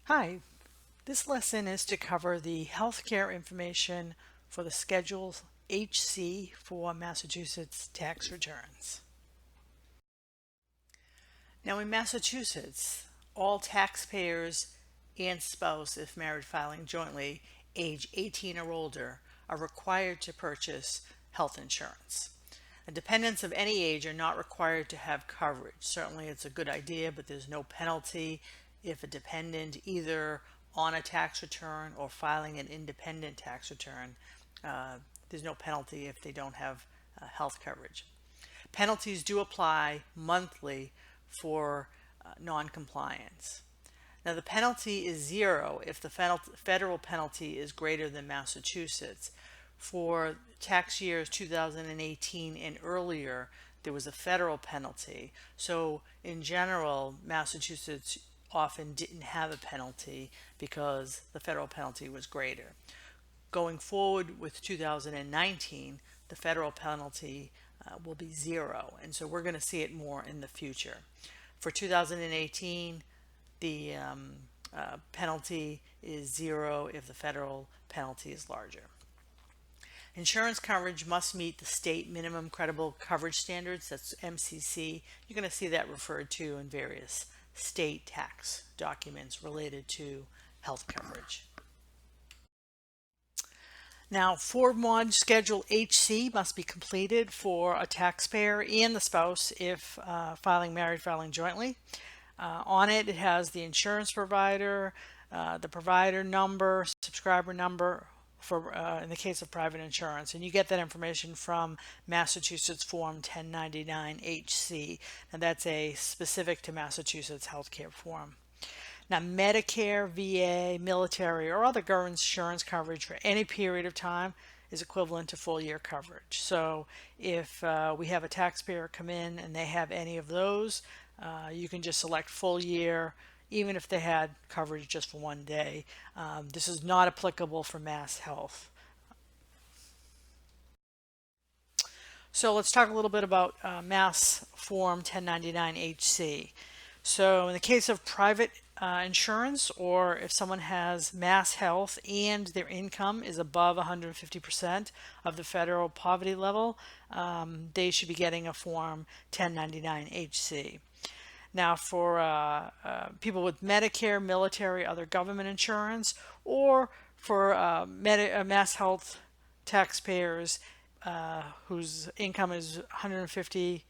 Hi, this lesson is to cover the healthcare information for the Schedule HC for Massachusetts tax returns. Now in Massachusetts, all taxpayers and spouse, if married filing jointly, age 18 or older, are required to purchase health insurance. And dependents of any age are not required to have coverage. Certainly it's a good idea, but there's no penalty if a dependent either on a tax return or filing an independent tax return. There's no penalty if they don't have health coverage. Penalties do apply monthly for non-compliance. Now the penalty is zero if the federal penalty is greater than Massachusetts. For tax years 2018 and earlier, there was a federal penalty. So in general, Massachusetts often didn't have a penalty because the federal penalty was greater. Going forward with 2019, the federal penalty will be zero, and so we're going to see it more in the future. For 2018, the penalty is zero if the federal penalty is larger. Insurance coverage must meet the state minimum credible coverage standards, that's MCC. You're going to see that referred to in various state tax documents related to health coverage. Now, Form 1 Schedule HC must be completed for a taxpayer and the spouse if filing jointly. On it, it has the insurance provider, the provider number, subscriber number for in the case of private insurance, and you get that information from Massachusetts Form 1099 HC, and that's a specific to Massachusetts healthcare form. Now, Medicare, VA, military, or other government insurance coverage for any period of time is equivalent to full year coverage. So if we have a taxpayer come in and they have any of those, you can just select full year, even if they had coverage just for one day. This is not applicable for Mass Health. So let's talk a little bit about Mass Form 1099 HC. So in the case of private insurance, or if someone has Mass Health and their income is above 150% of the federal poverty level, they should be getting a Form 1099 HC. Now for people with Medicare, military, other government insurance, or for Mass Health taxpayers whose income is 150%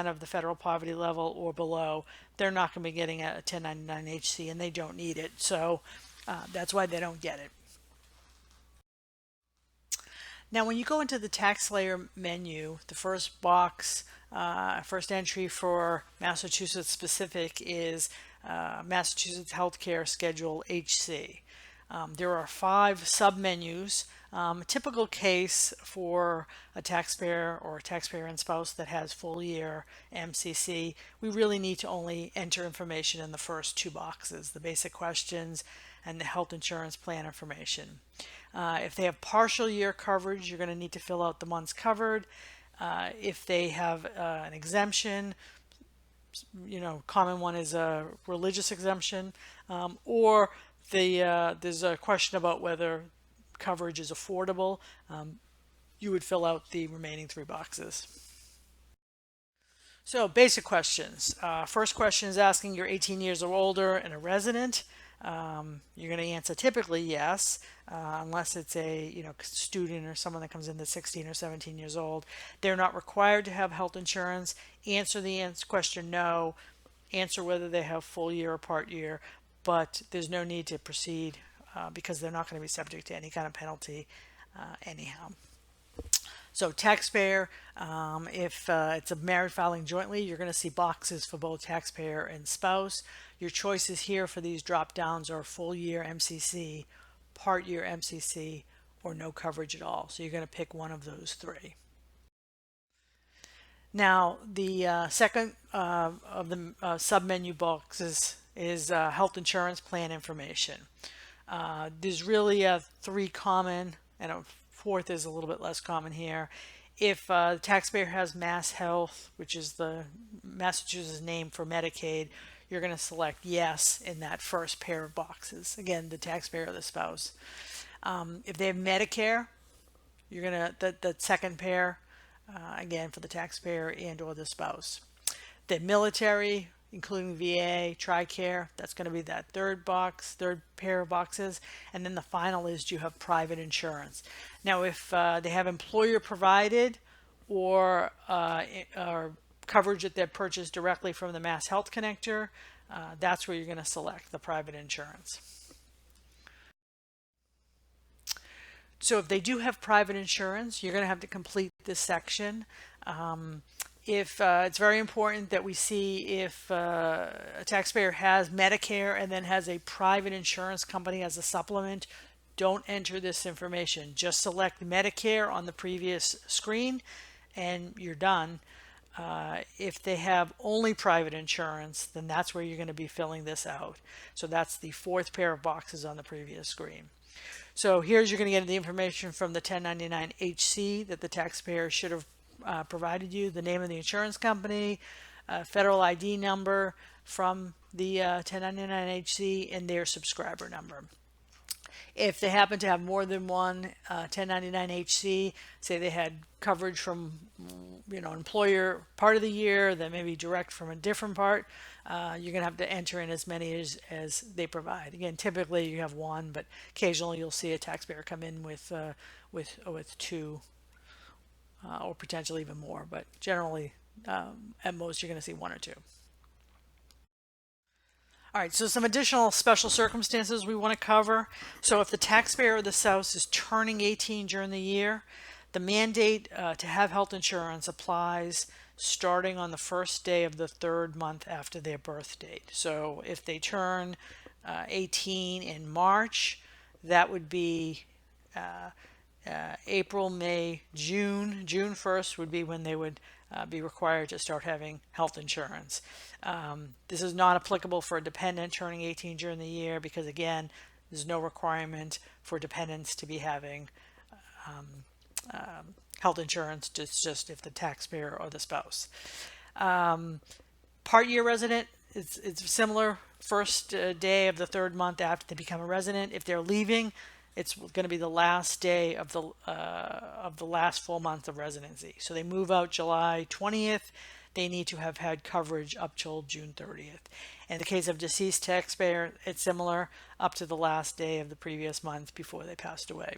of the federal poverty level or below, they're not going to be getting a 1099 HC, and they don't need it. So that's why they don't get it. Now, when you go into the tax layer menu, the first box, first entry for Massachusetts specific is Massachusetts Healthcare Schedule HC. There are 5 submenus. A typical case for a taxpayer or a taxpayer and spouse that has full year MCC, we really need to only enter information in the first 2 boxes, the basic questions and the health insurance plan information. If they have partial year coverage, you're going to need to fill out the months covered. If they have an exemption, common one is a religious exemption, or there's a question about whether coverage is affordable. You would fill out the remaining 3 boxes. So basic questions. First question is asking you're 18 years or older and a resident. You're going to answer typically yes, unless it's a student or someone that comes in that's 16 or 17 years old. They're not required to have health insurance. Answer the question no. Answer whether they have full year or part year, but there's no need to proceed because they're not going to be subject to any kind of penalty anyhow. So taxpayer, if it's a married filing jointly, you're going to see boxes for both taxpayer and spouse. Your choices here for these drop downs are full year MCC, part year MCC, or no coverage at all. So you're going to pick one of those 3. Now the second of the submenu boxes is health insurance plan information. There's really 3 common, and a 4th is a little bit less common here. If the taxpayer has Mass Health, which is the Massachusetts name for Medicaid, you're going to select yes in that first pair of boxes. Again, the taxpayer or the spouse. If they have Medicare, you're going to, the second pair, again, for the taxpayer and or the spouse. The military, including VA, TRICARE, that's going to be that third box, third pair of boxes. And then the final is, do you have private insurance? Now, if they have employer provided or coverage that they're purchased directly from the Mass Health Connector, that's where you're going to select the private insurance. So if they do have private insurance, you're going to have to complete this section. If it's very important that we see if a taxpayer has Medicare and then has a private insurance company as a supplement, don't enter this information. Just select Medicare on the previous screen and you're done. If they have only private insurance, then that's where you're going to be filling this out. So that's the fourth pair of boxes on the previous screen. So here's, you're going to get the information from the 1099 HC that the taxpayer should have provided you, the name of the insurance company, federal ID number from the 1099 HC, and their subscriber number. If they happen to have more than one 1099 HC, say they had coverage from, employer part of the year, then maybe direct from a different part, you're going to have to enter in as many as they provide. Again, typically you have one, but occasionally you'll see a taxpayer come in with two, or potentially even more. But generally, at most, you're going to see one or two. All right, so some additional special circumstances we want to cover. So if the taxpayer or the spouse is turning 18 during the year, the mandate to have health insurance applies starting on the first day of the third month after their birth date. So if they turn 18 in March, that would be April, May, June. June 1st would be when they would be required to start having health insurance. This is not applicable for a dependent turning 18 during the year because, again, there's no requirement for dependents to be having health insurance. It's just if the taxpayer or the spouse. Part year resident, it's similar. First day of the third month after they become a resident. If they're leaving, it's going to be the last day of the last full month of residency. So they move out July 20th. They need to have had coverage up till June 30th. In the case of deceased taxpayer, it's similar up to the last day of the previous month before they passed away.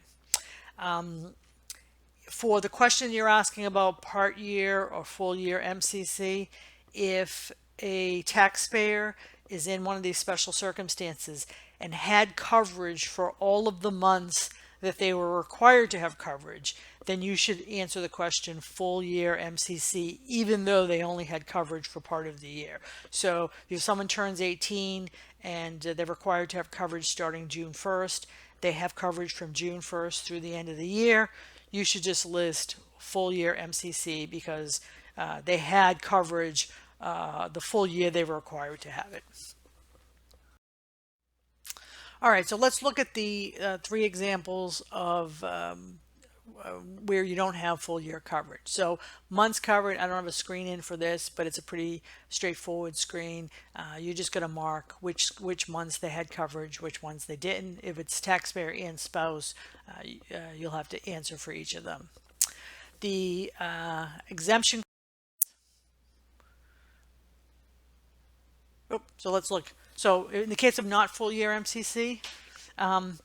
For the question you're asking about part year or full year MCC, if a taxpayer is in one of these special circumstances and had coverage for all of the months that they were required to have coverage, then you should answer the question full year MCC, even though they only had coverage for part of the year. So if someone turns 18 and they're required to have coverage starting June 1st, they have coverage from June 1st through the end of the year, you should just list full year MCC because they had coverage the full year they were required to have it. All right, so let's look at the three examples of where you don't have full year coverage. So months covered, I don't have a screen in for this, but it's a pretty straightforward screen. You're just going to mark which months they had coverage, which ones they didn't. If it's taxpayer and spouse, you'll have to answer for each of them. The exemption. So let's look. So in the case of not full year MCC,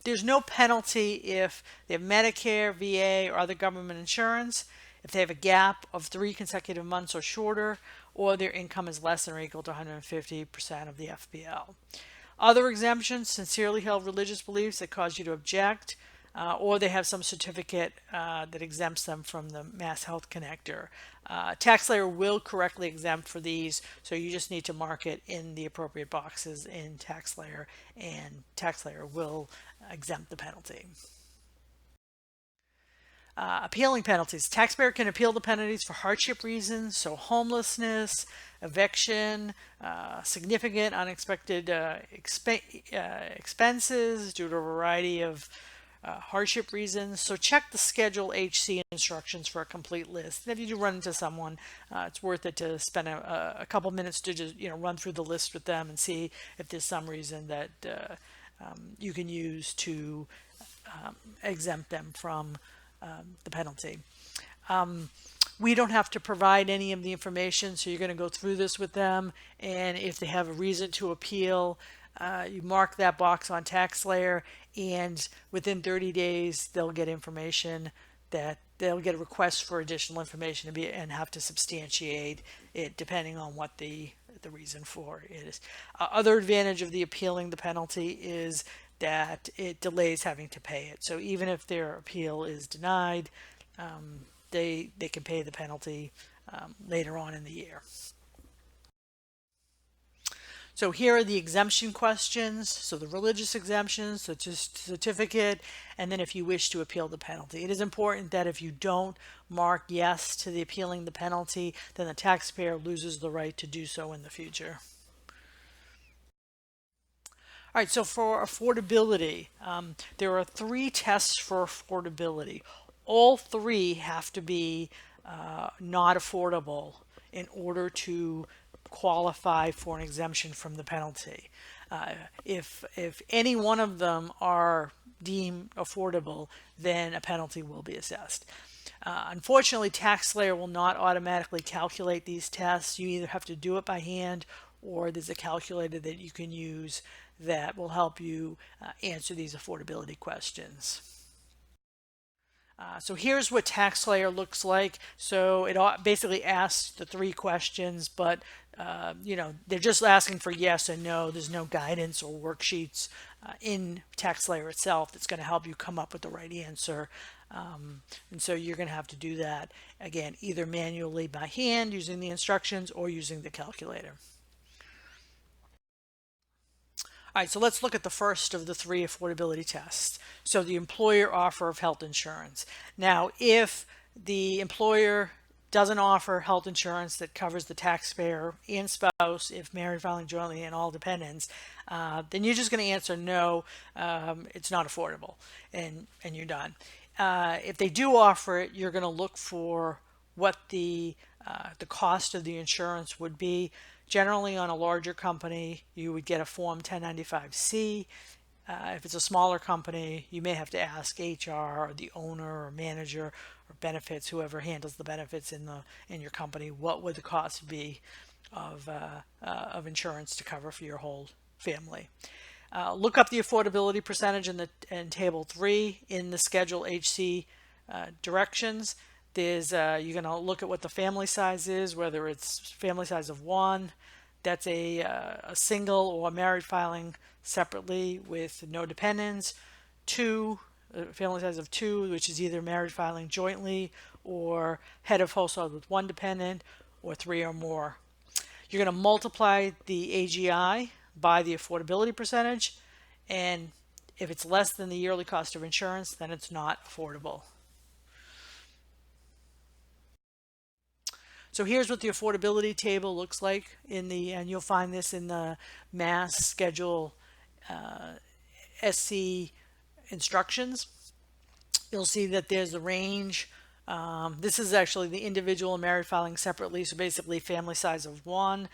there's no penalty if they have Medicare, VA, or other government insurance, if they have a gap of 3 consecutive months or shorter, or their income is less than or equal to 150% of the FPL. Other exemptions, sincerely held religious beliefs that cause you to object, or they have some certificate that exempts them from the Mass Health Connector. TaxSlayer will correctly exempt for these, so you just need to mark it in the appropriate boxes in TaxSlayer, and TaxSlayer will exempt the penalty. Appealing penalties. Taxpayer can appeal the penalties for hardship reasons, so homelessness, eviction, significant unexpected expenses due to a variety of hardship reasons. So check the Schedule HC instructions for a complete list. And if you do run into someone, it's worth it to spend a couple minutes to just run through the list with them and see if there's some reason that you can use to exempt them from the penalty. We don't have to provide any of the information, so you're going to go through this with them, and if they have a reason to appeal, you mark that box on TaxSlayer, and within 30 days they'll get information that they'll get a request for additional information and have to substantiate it depending on what the reason for it is. Other advantage of the appealing the penalty is that it delays having to pay it. So even if their appeal is denied, they can pay the penalty later on in the year. So here are the exemption questions. So the religious exemptions, such as certificate, and then if you wish to appeal the penalty. It is important that if you don't mark yes to the appealing the penalty, then the taxpayer loses the right to do so in the future. All right, so for affordability, there are 3 tests for affordability. All 3 have to be not affordable in order to qualify for an exemption from the penalty. If any one of them are deemed affordable, then a penalty will be assessed. Unfortunately, TaxSlayer will not automatically calculate these tests. You either have to do it by hand, or there's a calculator that you can use that will help you answer these affordability questions. So here's what TaxSlayer looks like. So it basically asks the 3 questions, but they're just asking for yes and no. There's no guidance or worksheets in TaxSlayer itself that's going to help you come up with the right answer. And so you're going to have to do that, again, either manually by hand using the instructions or using the calculator. All right, so let's look at the first of the 3 affordability tests. So the employer offer of health insurance. Now, if the employer doesn't offer health insurance that covers the taxpayer and spouse, if married, filing jointly, and all dependents, then you're just going to answer no, it's not affordable, and you're done. If they do offer it, you're going to look for what the cost of the insurance would be. Generally, on a larger company, you would get a Form 1095-C. If it's a smaller company, you may have to ask HR or the owner or manager or benefits, whoever handles the benefits in your company, what would the cost be of insurance to cover for your whole family. Look up the affordability percentage in Table 3 in the Schedule HC directions. There's you're going to look at what the family size is, whether it's family size of 1, that's a single or married filing separately with no dependents. 2, family size of 2, which is either married filing jointly or head of household with 1 dependent, or 3 or more. You're going to multiply the AGI by the affordability percentage, and if it's less than the yearly cost of insurance, then it's not affordable. So here's what the affordability table looks like and you'll find this in the Mass Schedule SC instructions. You'll see that there's a range. This is actually the individual and married filing separately, so basically family size of 1.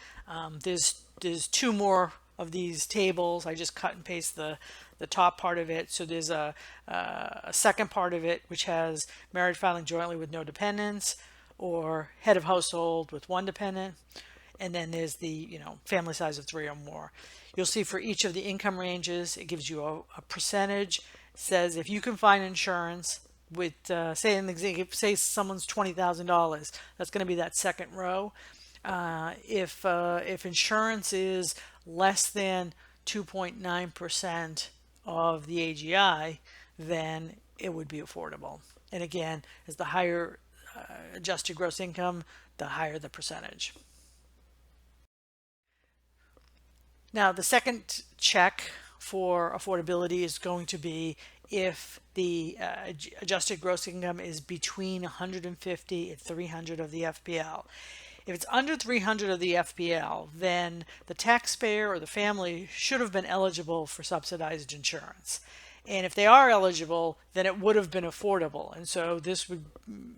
There's 2 more of these tables. I just cut and paste the top part of it. So there's a second part of it which has married filing jointly with no dependents, or head of household with 1 dependent, and then there's the family size of 3 or more. You'll see for each of the income ranges, it gives you a percentage. It says if you can find insurance with say someone's $20,000, that's going to be that second row. If insurance is less than 2.9% of the AGI, then it would be affordable. And again, as the higher adjusted gross income, the higher the percentage. Now, the second check for affordability is going to be if the adjusted gross income is between 150 and 300 of the FPL. If it's under 300 of the FPL, then the taxpayer or the family should have been eligible for subsidized insurance. And if they are eligible, then it would have been affordable. And so this would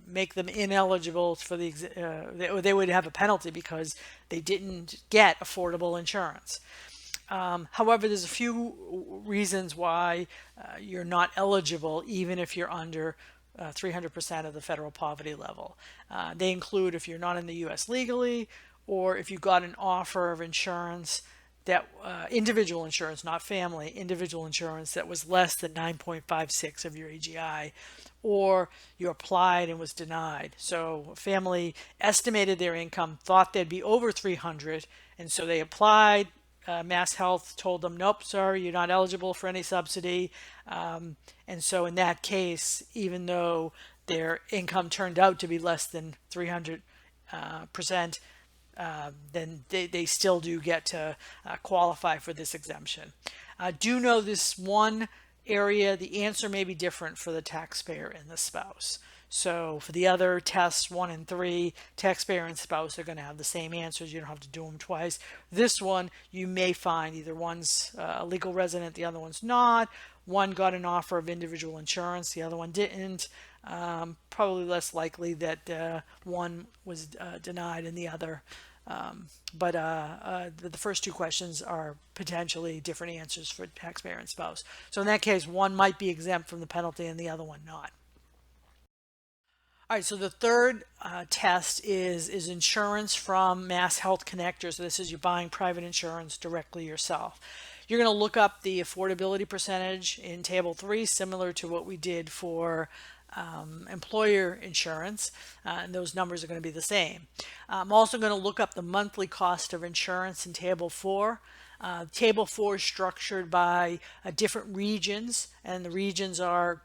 make them ineligible for they would have a penalty because they didn't get affordable insurance. However, there's a few reasons why you're not eligible, even if you're under 300% of the federal poverty level. They include if you're not in the U.S. legally, or if you got an offer of insurance that individual insurance, not family, individual insurance that was less than 9.56 of your AGI, or you applied and was denied. So family estimated their income, thought they'd be over 300, and so they applied. Mass Health told them, nope, sorry, you're not eligible for any subsidy. And so in that case, even though their income turned out to be less than 300%, then they still do get to qualify for this exemption. Do know this one area, the answer may be different for the taxpayer and the spouse. So for the other tests, 1 and 3, taxpayer and spouse are going to have the same answers. You don't have to do them twice. This one, you may find either one's a legal resident, the other one's not. One got an offer of individual insurance, the other one didn't. Probably less likely that one was denied and the other. But the first two questions are potentially different answers for taxpayer and spouse. So in that case, one might be exempt from the penalty and the other one not. All right, so the third test is insurance from Mass Health Connector. So this is you buying private insurance directly yourself. You're going to look up the affordability percentage in Table 3, similar to what we did for employer insurance, and those numbers are going to be the same. I'm also going to look up the monthly cost of insurance in Table 4. Table 4 is structured by different regions, and the regions are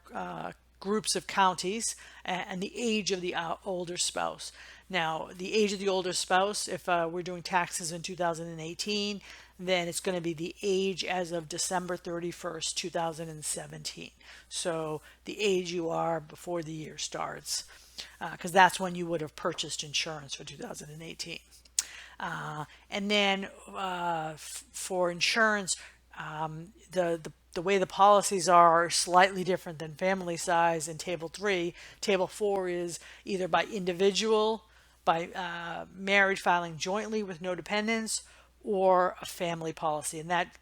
groups of counties and the age of the older spouse. Now, the age of the older spouse, if we're doing taxes in 2018, then it's going to be the age as of December 31st, 2017. So the age you are before the year starts, because that's when you would have purchased insurance for 2018. And then for insurance, the way the policies are slightly different than family size in Table 3. Table 4 is either by individual, by married filing jointly with no dependents, or a family policy. And that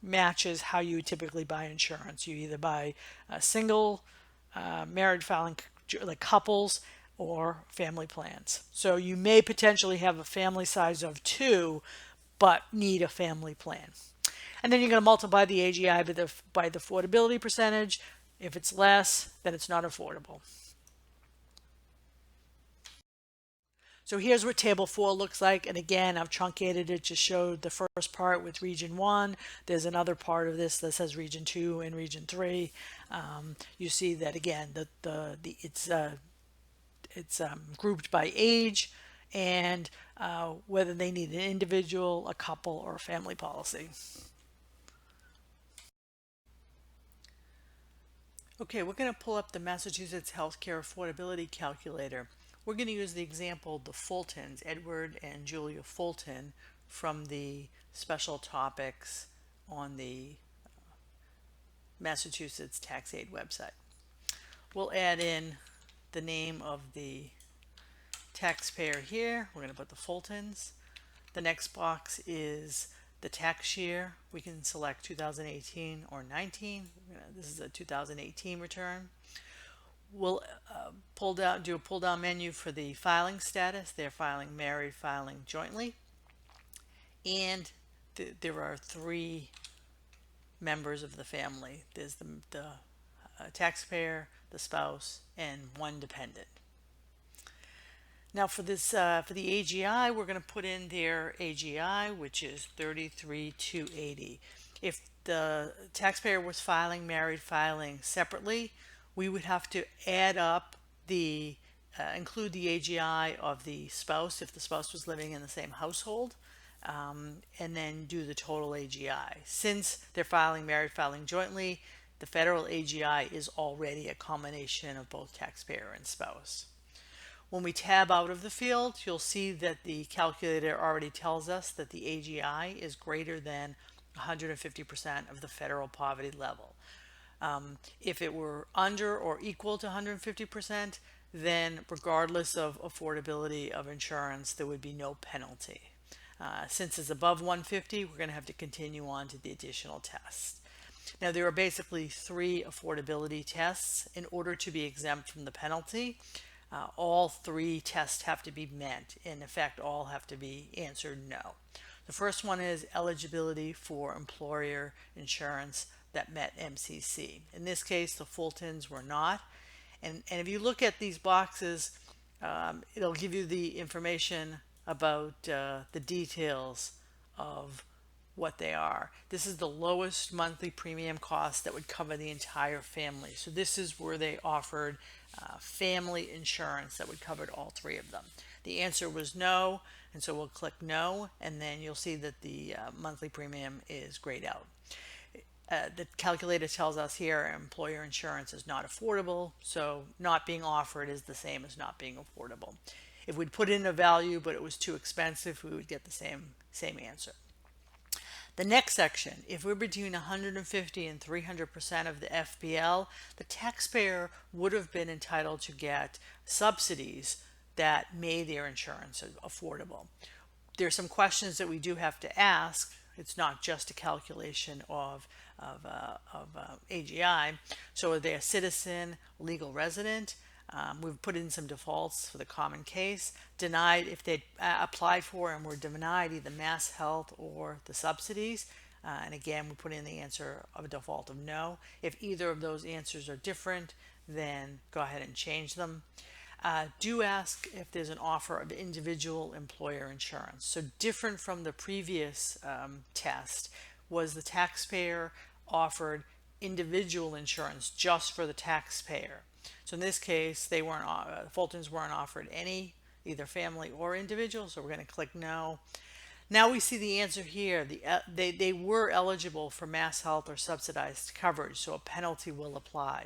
matches how you typically buy insurance. You either buy a single, married filing, like couples, or family plans. So you may potentially have a family size of 2, but need a family plan. And then you're going to multiply the AGI by the affordability percentage. If it's less, then it's not affordable. So here's what Table 4 looks like. And again, I've truncated it to show the first part with Region 1. There's another part of this that says Region 2 and Region 3. You see that again, it's grouped by age and whether they need an individual, a couple, or a family policy. Okay, we're going to pull up the Massachusetts Healthcare Affordability Calculator. We're going to use the example the Fultons, Edward and Julia Fulton, from the special topics on the Massachusetts Tax Aid website. We'll add in the name of the taxpayer here. We're going to put the Fultons. The next box is the tax year. We can select 2018 or 19. This is a 2018 return. We'll do a pull down menu for the filing status. They're filing married, filing jointly. And there are 3 members of the family. There's the taxpayer, the spouse, and 1 dependent. Now for this, for the AGI, we're going to put in their AGI, which is 33,280. If the taxpayer was filing married filing separately, we would have to add up include the AGI of the spouse if the spouse was living in the same household, and then do the total AGI. Since they're filing married filing jointly, the federal AGI is already a combination of both taxpayer and spouse. When we tab out of the field, you'll see that the calculator already tells us that the AGI is greater than 150% of the federal poverty level. If it were under or equal to 150%, then regardless of affordability of insurance, there would be no penalty. Since it's above 150, we're going to have to continue on to the additional tests. Now, there are basically three affordability tests in order to be exempt from the penalty. All three tests have to be met. In effect, all have to be answered no. The first one is eligibility for employer insurance that met MCC. In this case, the Fultons were not. And if you look at these boxes, it'll give you the information about the details of what they are. This is the lowest monthly premium cost that would cover the entire family. So this is where they offered family insurance that would cover all three of them. The answer was no, and so we'll click no, and then you'll see that the monthly premium is grayed out. The calculator tells us here employer insurance is not affordable, so not being offered is the same as not being affordable. If we'd put in a value but it was too expensive, we would get the same answer. The next section, if we're between 150 and 300% of the FPL, the taxpayer would have been entitled to get subsidies that made their insurance affordable. There's some questions that we do have to ask. It's not just a calculation of AGI. So are they a citizen, legal resident? We've put in some defaults for the common case. Denied if they applied for and were denied either Mass Health or the subsidies. And again, we put in the answer of a default of no. If either of those answers are different, then go ahead and change them. Do ask if there's an offer of individual employer insurance. So different from the previous test, was the taxpayer offered individual insurance just for the taxpayer. So in this case, they weren't. Fultons weren't offered any, either family or individual. So we're going to click no. Now we see the answer here. They were eligible for Mass Health or subsidized coverage, so a penalty will apply.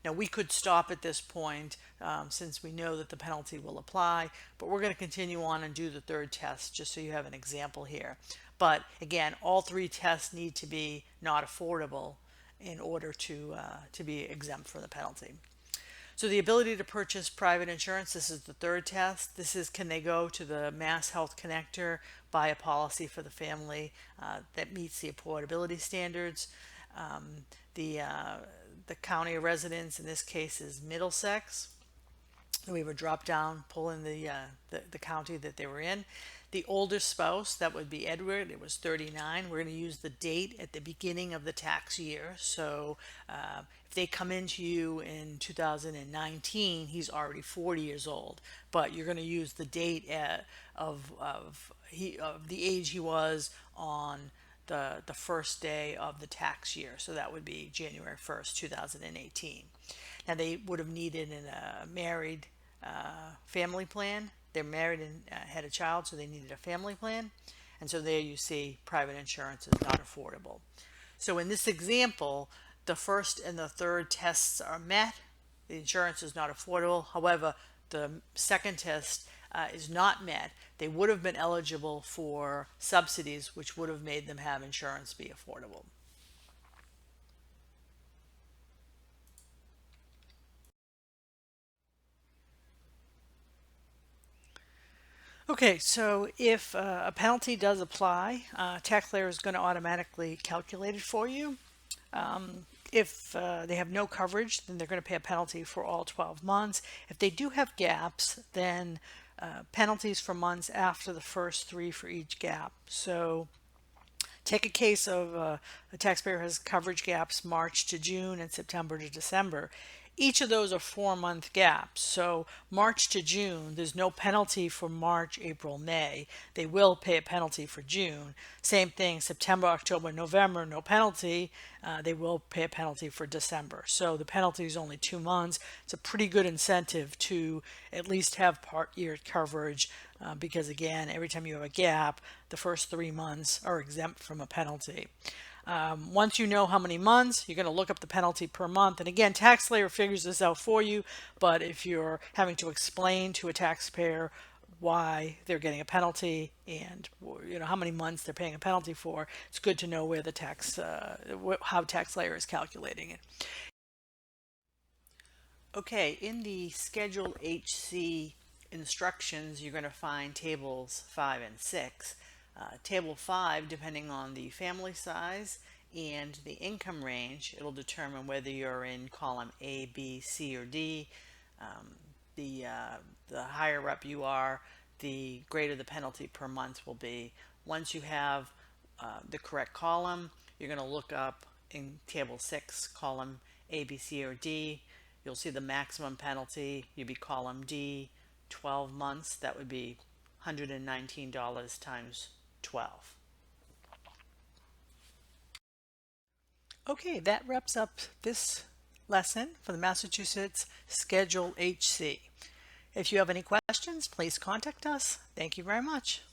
Now we could stop at this point since we know that the penalty will apply, but we're going to continue on and do the third test just so you have an example here. But again, all three tests need to be not affordable in order to be exempt from the penalty. So the ability to purchase private insurance, this is the third test. This is, can they go to the Mass Health connector, buy a policy for the family that meets the affordability standards. The county of residence in this case is Middlesex. We have a drop down, pull in the county that they were in. The oldest spouse, that would be Edward, it was 39. We're going to use the date at the beginning of the tax year. So if they come into you in 2019, he's already 40 years old. But you're going to use the date of the age he was on the first day of the tax year. So that would be January 1st, 2018. Now they would have needed a married family plan. They're married and had a child, so they needed a family plan. And so there you see private insurance is not affordable. So in this example, the first and the third tests are met. The insurance is not affordable. However, the second test is not met. They would have been eligible for subsidies, which would have made them have insurance be affordable. Okay, so if a penalty does apply, taxpayer is going to automatically calculate it for you. If they have no coverage, then they're going to pay a penalty for all 12 months. If they do have gaps, then penalties for months after the first 3 for each gap. So take a case of a taxpayer has coverage gaps March to June and September to December. Each of those are 4-month gaps. So March to June, there's no penalty for March, April, May. They will pay a penalty for June. Same thing, September, October, November, no penalty. They will pay a penalty for December. So the penalty is only 2 months. It's a pretty good incentive to at least have part year coverage because again, every time you have a gap, the first 3 months are exempt from a penalty. Once you know how many months, you're going to look up the penalty per month. And again, TaxSlayer figures this out for you. But if you're having to explain to a taxpayer why they're getting a penalty and how many months they're paying a penalty for. It's good to know where the tax, how tax layer is calculating it. Okay, in the Schedule HC instructions, you're going to find tables 5 and 6. Table 5, depending on the family size and the income range, it'll determine whether you're in column A, B, C, or D. Um, the higher up you are, the greater the penalty per month will be. Once you have the correct column, you're going to look up in table 6, column A, B, C, or D. You'll see the maximum penalty. You'd be column D, 12 months. That would be $119 times 12. Okay, that wraps up this lesson for the Massachusetts Schedule HC. If you have any questions, please contact us. Thank you very much.